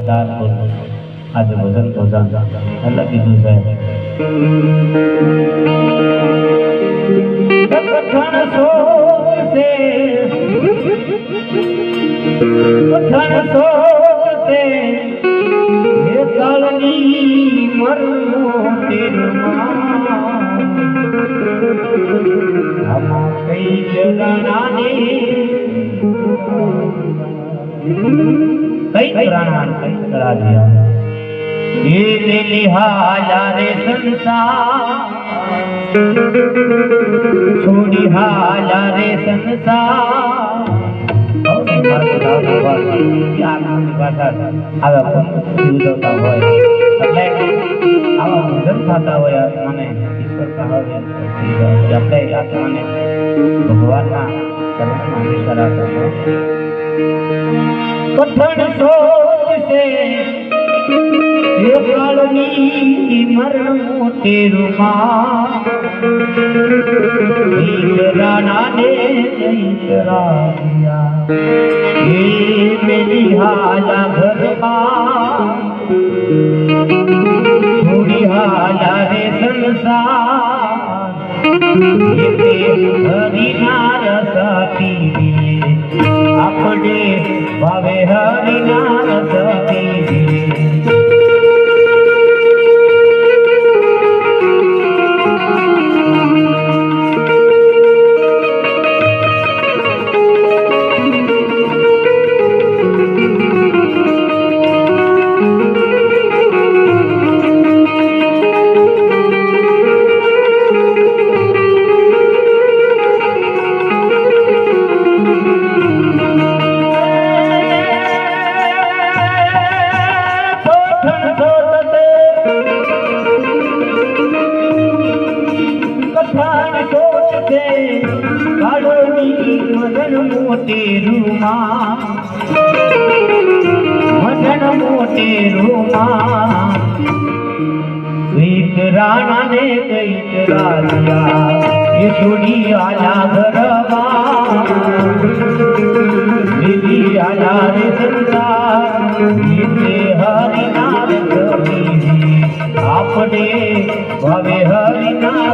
ચાર આજે ભજન તો એટલે કીધું છે પઠણ સોસે હે કાળની મરનો તેરમાં કઈ જગાનાની कई प्राण कई करा दिया ये ले लिहाजा रे संसार छोड़ी हाजा रे संसार पठण सोच से ये कालनी मरण तेरू राणा ने करा दिया ये मेरी हाजा घर छोड़ी हाजा रे संसार ये हरि नारस पीए अपने भावे हरि नारस पीए मदन मोटे रूमा एक राणा ने कई करा दिया ये छोड़ी आजा घरवा दीदी आजा रे संसार ये हरि नाम कभी आपने भावे हरि नाम